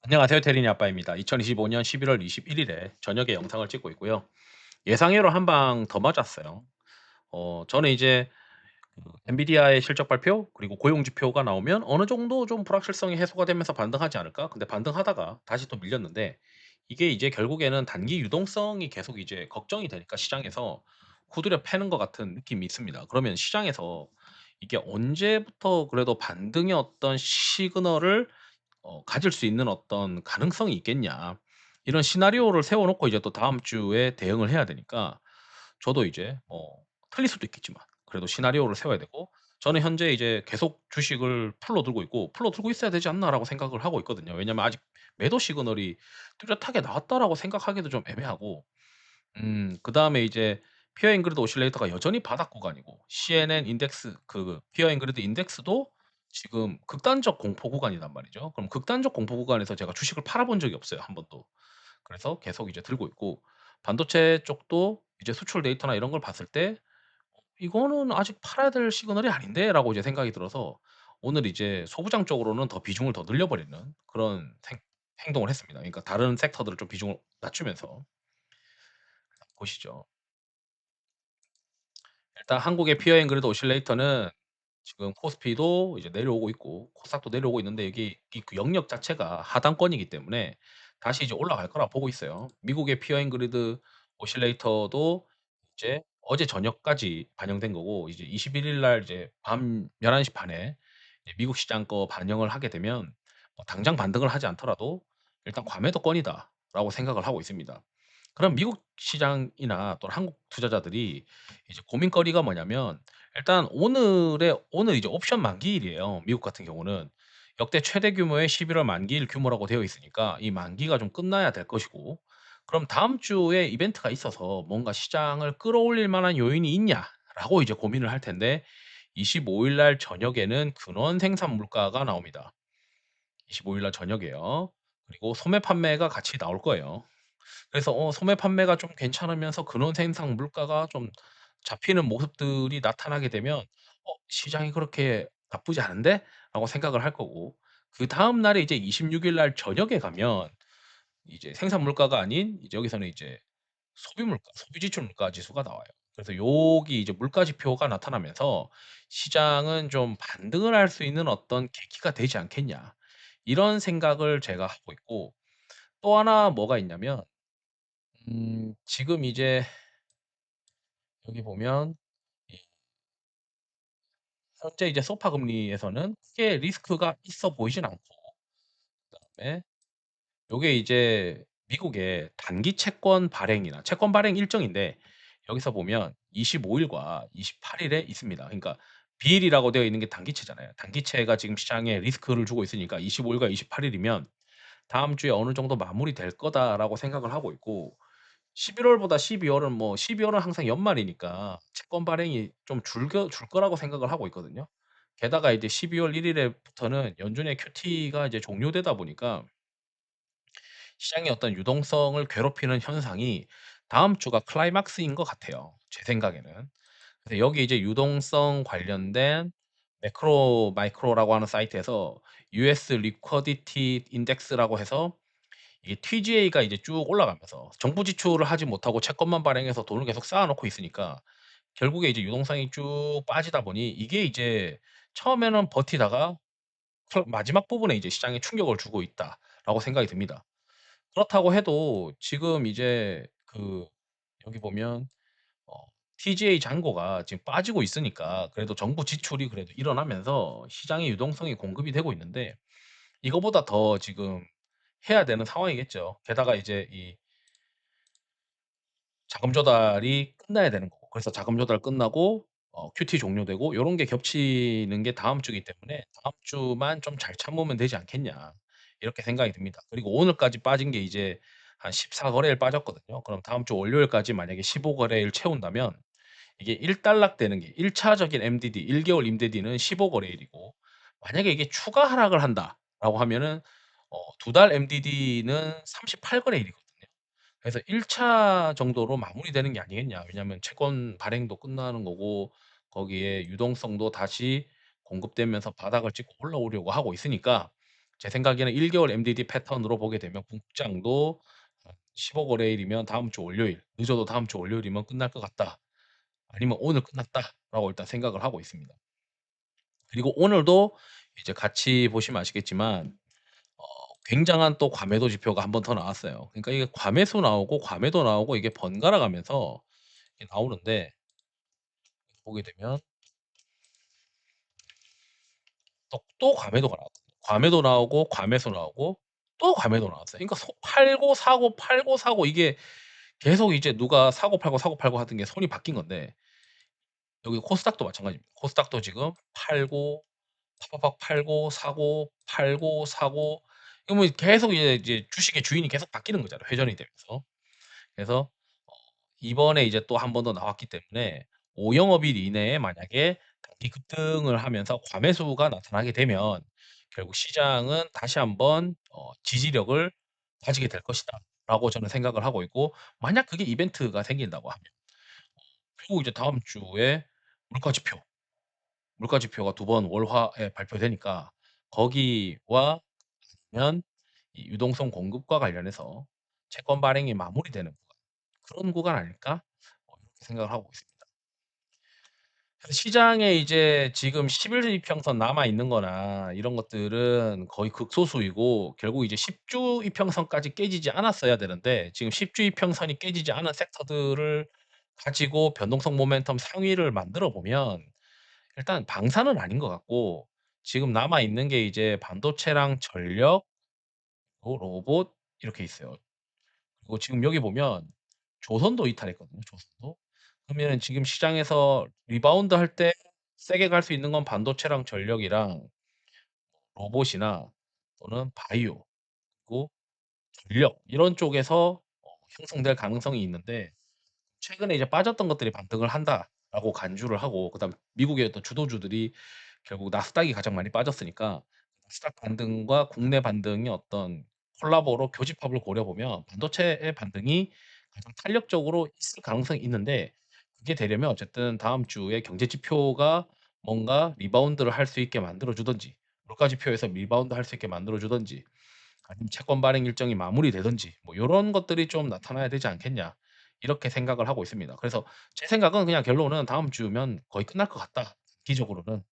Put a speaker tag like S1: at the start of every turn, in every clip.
S1: 안녕하세요. 테린이 아빠입니다. 2025년 11월 21일에 저녁에 영상을 찍고 있고요. 예상외로 한 방 더 맞았어요. 저는 이제 엔비디아의 실적 발표 그리고 고용 지표가 나오면 어느 정도 좀 불확실성이 해소가 되면서 반등하지 않을까? 근데 반등하다가 다시 또 밀렸는데 이게 이제 결국에는 단기 유동성이 계속 이제 걱정이 되니까 시장에서 후드려 패는 것 같은 느낌이 있습니다. 그러면 시장에서 이게 언제부터 그래도 반등의 어떤 시그널을 가질 수 있는 어떤 가능성이 있겠냐. 이런 시나리오를 세워 놓고 이제 또 다음 주에 대응을 해야 되니까 저도 이제 틀릴 수도 있겠지만 그래도 시나리오를 세워야 되고 저는 현재 이제 계속 주식을 풀로 들고 있고 '풀로 들고 있어야 되지 않나.'라고 생각을 하고 있거든요. 왜냐면 아직 매도 시그널이 뚜렷하게 나왔다라고 생각하기도 좀 애매하고 그다음에 이제 피어 앵 그리드 오실레이터가 여전히 바닥 구간이고 CNN 인덱스 피어 앵 그리드 인덱스도 지금 극단적 공포 구간이란 말이죠. 그럼 극단적 공포 구간에서 제가 주식을 팔아 본 적이 없어요, 한 번도. 그래서 계속 이제 들고 있고 반도체 쪽도 이제 수출 데이터나 이런 걸 봤을 때 '이거는 아직 팔아야 될 시그널이 아닌데.'라고 이제 생각이 들어서 오늘 이제 소부장 쪽으로는 더 비중을 더 늘려 버리는 그런 생 행동을 했습니다. 그러니까 다른 섹터들을 좀 비중을 낮추면서 보시죠. 일단 한국의 피어 앤 그래드 오실레이터는 지금 코스피도 이제 내려오고 있고 코스닥도 내려오고 있는데 이게 이 그 영역 자체가 하단권이기 때문에 다시 이제 올라갈 거라 보고 있어요. 미국의 피어 앤 그리드 오실레이터도 이제 어제 저녁까지 반영된 거고 이제 21일 날 이제 밤 11시 반에 이제 미국 시장 거 반영을 하게 되면 당장 반등을 하지 않더라도 일단 '과매도권이다.'라고 생각을 하고 있습니다. 그럼 미국 시장이나 또는 한국 투자자들이 이제 고민거리가 뭐냐면 일단 오늘 이제 옵션 만기일이에요. 미국 같은 경우는 역대 최대 규모의 11월 만기일 규모라고 되어 있으니까 이 만기가 좀 끝나야 될 것이고 그럼 다음 주에 이벤트가 있어서 뭔가 시장을 끌어올릴 만한 요인이 있냐라고 이제 고민을 할 텐데 25일 날 저녁에는 근원 생산 물가가 나옵니다. 25일 날 저녁에요. 그리고 소매 판매가 같이 나올 거예요. 그래서 소매 판매가 좀 괜찮으면서 근원 생산 물가가 좀 잡히는 모습들이 나타나게 되면 '시장이 그렇게 나쁘지 않은데?'라고 생각을 할 거고 그다음 날에 이제 26일 날 저녁에 가면 이제 생산 물가가 아닌 이제 여기서는 이제 소비 물가, 소비 지출 물가 지수가 나와요. 그래서 여기 이제 물가 지표가 나타나면서 '시장은 좀 반등을 할 수 있는 어떤 계기가 되지 않겠냐.' 이런 생각을 제가 하고 있고 또 하나 뭐가 있냐면 지금 이제 여기 보면 이 현재 이제 소파 금리에서는 크게 리스크가 있어 보이진 않고 그다음에 요게 이제 미국의 단기 채권 발행이나 채권 발행 일정인데 여기서 보면 25 일과 28 일에 있습니다. 그러니까 비일이라고 되어 있는 게 단기채잖아요. 단기채가 지금 시장에 리스크를 주고 있으니까 25 일과 28 일이면 '다음 주에 어느 정도 마무리될 거다.'라고 생각을 하고 있고 11 월보다 12 월은 12 월은 항상 연말이니까 채권 발행이 좀 줄 거라고 생각을 하고 있거든요. 게다가 이제 12월 1 일에부터는 연준의 QT가 이제 종료되다 보니까 시장의 어떤 유동성을 괴롭히는 현상이 다음 주가 클라이막스인 것 같아요, 제 생각에는. 그래서 여기 이제 유동성 관련된 매크로 마이크로라고 하는 사이트에서 US 리쿼디티 인덱스라고 해서 이게 TGA가 이제 쭉 올라가면서 정부 지출을 하지 못하고 채권만 발행해서 돈을 계속 쌓아 놓고 있으니까 결국에 이제 유동성이 쭉 빠지다 보니 이게 이제 처음에는 버티다가 마지막 부분에 이제 시장에 충격을 주고 있다라고 생각이 듭니다. 그렇다고 해도 지금 이제 여기 보면 어 TGA 잔고가 지금 빠지고 있으니까 그래도 정부 지출이 그래도 일어나면서 시장의 유동성이 공급이 되고 있는데 이거보다 더 지금 해야 되는 상황이겠죠. 게다가 이제 이 자금 조달이 끝나야 되는 거고 그래서 자금 조달 끝나고 QT 종료되고 요런 게 겹치는 게 다음 주이기 때문에 '다음 주만 좀 잘 참으면 되지 않겠냐.' 이렇게 생각이 듭니다. 그리고 오늘까지 빠진 게 이제 한 14 거래일 빠졌거든요. 그럼 다음 주 월요일까지 만약에 15 거래일 채운다면 이게 일단락되는 게 1 차적인 MDD 1 개월 임대디는 15 거래일이고 만약에 이게 추가 하락을 한다라고 하면은 2달 MDD는 38 거래일이거든요. 그래서 1차 정도로 마무리되는 게 아니겠냐. 왜냐하면 채권 발행도 끝나는 거고 거기에 유동성도 다시 공급되면서 바닥을 찍고 올라오려고 하고 있으니까 제 생각에는 1 개월 MDD 패턴으로 보게 되면 국장도 한 15 거래일이면 다음 주 월요일, 늦어도 다음 주 월요일이면 끝날 것 같다. 아니면 '오늘 끝났다.'라고 일단 생각을 하고 있습니다. 그리고 오늘도 이제 같이 보시면 아시겠지만 어 굉장한 또 과매도 지표가 한 번 더 나왔어요. 그러니까 이게 과매수 나오고 과매도 나오고 이게 번갈아 가면서 이게 나오는데 보게 되면 또 과매도가 나왔거든요. 과매도 나오고 과매수 나오고 또 과매도 나왔어요. 그러니까 팔고 사고 팔고 사고 이게 계속 이제 누가 사고 팔고 사고 팔고 하던 게 손이 바뀐 건데 여기 코스닥도 마찬가지입니다. 코스닥도 지금 팔고 팍팍팍 팔고 사고 팔고 사고 이거 뭐 계속 이제 주식의 주인이 계속 바뀌는 거잖아요, 회전이 되면서. 그래서 어 이번에 이제 또 한 번 더 나왔기 때문에 5 영업일 이내에 만약에 단기 급등을 하면서 과매수가 나타나게 되면 결국 시장은 다시 한번 지지력을 가지게 될 것이다라고 저는 생각을 하고 있고, 만약 그게 이벤트가 생긴다고 하면 그리고 이제 다음 주에 물가 지표, 물가지표가 두 번 월화에 발표되니까 거기와 면 이 유동성 공급과 관련해서 채권 발행이 마무리되는 구간, 그런 구간 아닐까? 이렇게 생각을 하고 있습니다. 그래서 시장에 이제 지금 10일 이평선 남아 있는 거나 이런 것들은 거의 극소수이고 결국 이제 10주 이평선까지 깨지지 않았어야 되는데 지금 10주 이평선이 깨지지 않은 섹터들을 가지고 변동성 모멘텀 상위를 만들어 보면 일단 방사는 아닌 것 같고, 지금 남아 있는 게 이제 반도체랑 전력, 로봇 이렇게 있어요. 그리고 지금 여기 보면 조선도 이탈했거든요, 조선도. 그러면은 지금 시장에서 리바운드 할 때 세게 갈 수 있는 건 반도체랑 전력이랑 로봇이나 또는 바이오, 그리고 전력 이런 쪽에서 형성될 가능성이 있는데, 최근에 이제 빠졌던 것들이 반등을 한다라고 간주를 하고, 그다음에 미국의 어떤 주도주들이 결국 나스닥이 가장 많이 빠졌으니까 나스닥 반등과 국내 반등이 어떤 콜라보로 교집합을 고려 보면 반도체의 반등이 가장 탄력적으로 있을 가능성이 있는데, 그게 되려면 어쨌든 다음 주에 경제 지표가 뭔가 리바운드를 할 수 있게 만들어 주든지, 물가 지표에서 리바운드 할 수 있게 만들어 주든지, 아니면 채권 발행 일정이 마무리되든지 뭐 요런 것들이 좀 나타나야 되지 않겠냐, 이렇게 생각을 하고 있습니다. 그래서 제 생각은 그냥 결론은 다음 주면 거의 끝날 것 같다, 단기적으로는.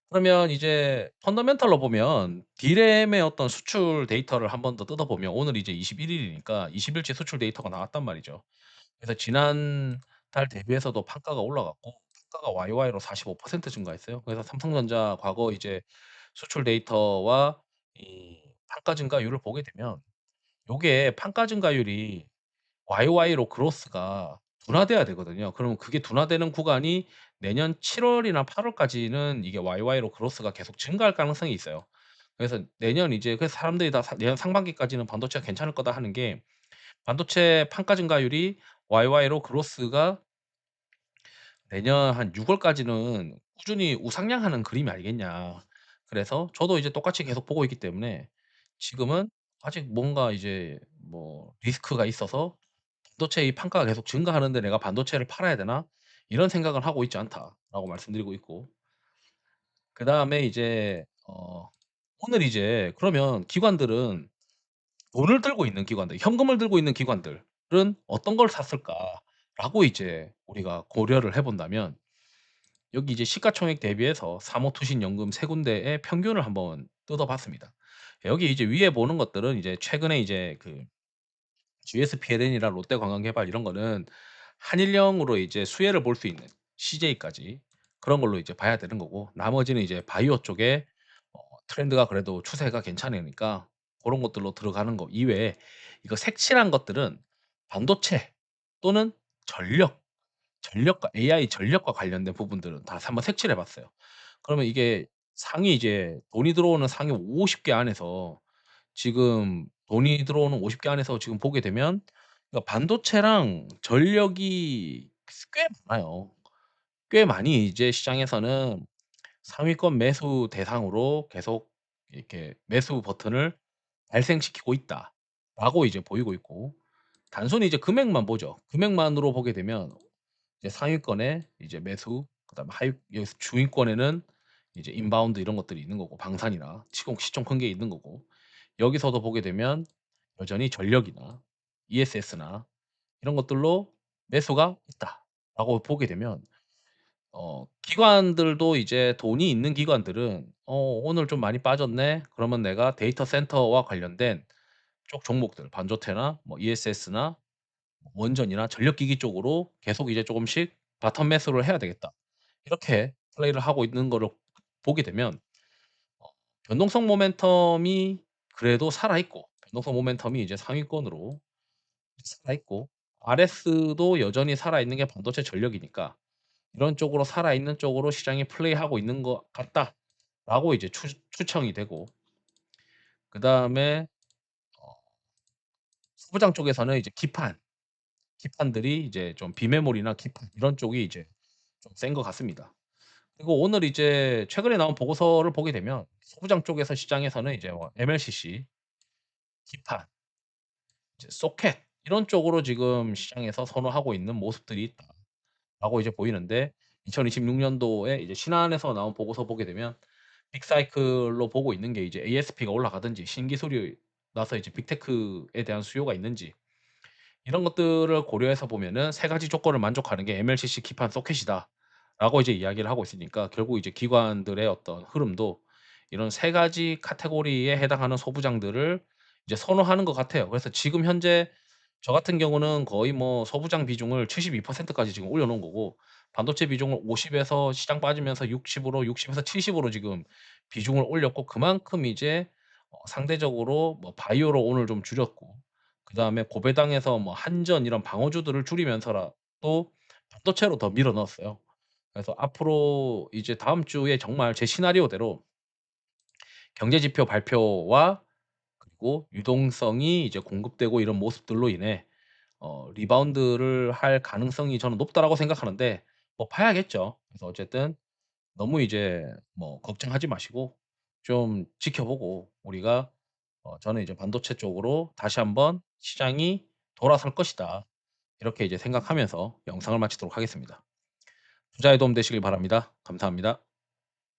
S1: 그러면 이제 펀더멘털로 보면 D램의 어떤 수출 데이터를 한 번 더 뜯어보면 오늘 이제 21 일이니까 20 일치 수출 데이터가 나왔단 말이죠. 그래서 지난달 대비해서도 판가가 올라갔고 판가가 YOY로 45% 증가했어요. 그래서 삼성전자 과거 이제 수출 데이터와 이 판가 증가율을 보게 되면 요게 판가 증가율이 YOY로 그로스가 둔화돼야 되거든요. 그러면 그게 둔화되는 구간이 내년 7 월이나 8 월까지는 이게 YOY로 그로스가 계속 증가할 가능성이 있어요. 그래서 내년 이제 그래서 사람들이 다 내년 상반기까지는 반도체가 괜찮을 거다 하는 게, 반도체 판가 증가율이 YOY로 그로스가 내년 한 6 월까지는 꾸준히 우상향하는 그림이 아니겠냐. 그래서 저도 이제 똑같이 계속 보고 있기 때문에 지금은 아직 뭔가 이제 뭐 리스크가 있어서 '반도체 이 판가가 계속 증가하는데 내가 반도체를 팔아야 되나?' 이런 생각은 하고 있지 않다라고 말씀드리고 있고, 그다음에 이제 오늘 이제 그러면 기관들은 돈을 들고 있는 기관들, 현금을 들고 있는 기관들은 '어떤 걸 샀을까?'라고 이제 우리가 고려를 해 본다면 여기 이제 시가총액 대비해서 사모투신연금 세 군데의 평균을 한번 뜯어 봤습니다. 여기 이제 위에 보는 것들은 이제 최근에 이제 그 GSPLN이나 롯데관광개발 이런 거는 한일령으로 이제 수혜를 볼 수 있는 CJ까지 그런 걸로 이제 봐야 되는 거고, 나머지는 이제 바이오 쪽에 트렌드가 그래도 추세가 괜찮으니까 고런 것들로 들어가는 거 이외에 이거 색칠한 것들은 반도체 또는 전력, 전력과 AI 전력과 관련된 부분들은 다 한번 색칠해 봤어요. 그러면 이게 상위 이제 돈이 들어오는 상위 50개 안에서 지금 돈이 들어오는 50개 안에서 지금 보게 되면 그러니까 반도체랑 전력이 꽤 많아요. 꽤 많이 이제 시장에서는 상위권 매수 대상으로 계속 이렇게 매수 버튼을 발생시키고 있다라고 이제 보이고 있고, 단순히 이제 금액만 보죠. 금액만으로 보게 되면 이제 상위권에 이제 매수, 그다음에 하위 여기서 중위권에는 이제 인바운드 이런 것들이 있는 거고 방산이나 시총 큰 게 있는 거고 여기서도 보게 되면 여전히 전력이나 ESS나 이런 것들로 매수가 있다라고 보게 되면 기관들도 이제 돈이 있는 기관들은 '오늘 좀 많이 빠졌네.' 그러면 내가 데이터 센터와 관련된 쪽 종목들 반도체나 뭐 ESS나 뭐 원전이나 전력기기 쪽으로 계속 이제 조금씩 '바텀 매수를 해야 되겠다.' 이렇게 플레이를 하고 있는 거를 보게 되면 어 변동성 모멘텀이 그래도 살아 있고 변동성 모멘텀이 이제 상위권으로 살아 있고 RS도 여전히 살아 있는 게 반도체 전력이니까 '이런 쪽으로 살아 있는 쪽으로 시장이 플레이하고 있는 것 같다.'라고 이제 추정이 되고 그다음에 어 소부장 쪽에서는 이제 기판들이 이제 좀 비메모리나 기판 이런 쪽이 이제 좀 센 것 같습니다. 그리고 오늘 이제 최근에 나온 보고서를 보게 되면 소부장 쪽에서 시장에서는 이제 뭐 MLCC, 기판, 이제 소켓 이런 쪽으로 지금 시장에서 선호하고 있는 모습들이 있다라고 이제 보이는데 2026 년도에 이제 신한에서 나온 보고서 보게 되면 빅사이클로 보고 있는 게 이제 ASP가 올라가든지 신기술이 나서 이제 빅테크에 대한 수요가 있는지 이런 것들을 고려해서 보면은 세 가지 조건을 만족하는 게 MLCC 기판 소켓이다라고 이제 이야기를 하고 있으니까 결국 이제 기관들의 어떤 흐름도 이런 세 가지 카테고리에 해당하는 소부장들을 이제 선호하는 것 같아요. 그래서 지금 현재 저 같은 경우는 거의 뭐 소부장 비중을 72% 까지 지금 올려 놓은 거고 반도체 비중을 50 에서 시장 빠지면서 60 으로 60 에서 70 으로 지금 비중을 올렸고 그만큼 이제 상대적으로 뭐 바이오로 오늘 좀 줄였고 그다음에 고배당에서 뭐 한전 이런 방어주들을 줄이면서라도 반도체로 더 밀어 넣었어요. 그래서 앞으로 이제 다음 주에 정말 제 시나리오대로 경제 지표 발표와 그리고 유동성이 이제 공급되고 이런 모습들로 인해 리바운드를 할 가능성이 저는 높다라고 생각하는데 뭐 봐야겠죠. 그래서 어쨌든 너무 이제 뭐 걱정하지 마시고 좀 지켜보고 우리가 저는 이제 '반도체 쪽으로 다시 한번 시장이 돌아설 것이다.' 이렇게 이제 생각하면서 영상을 마치도록 하겠습니다. 투자에 도움 되시길 바랍니다. 감사합니다.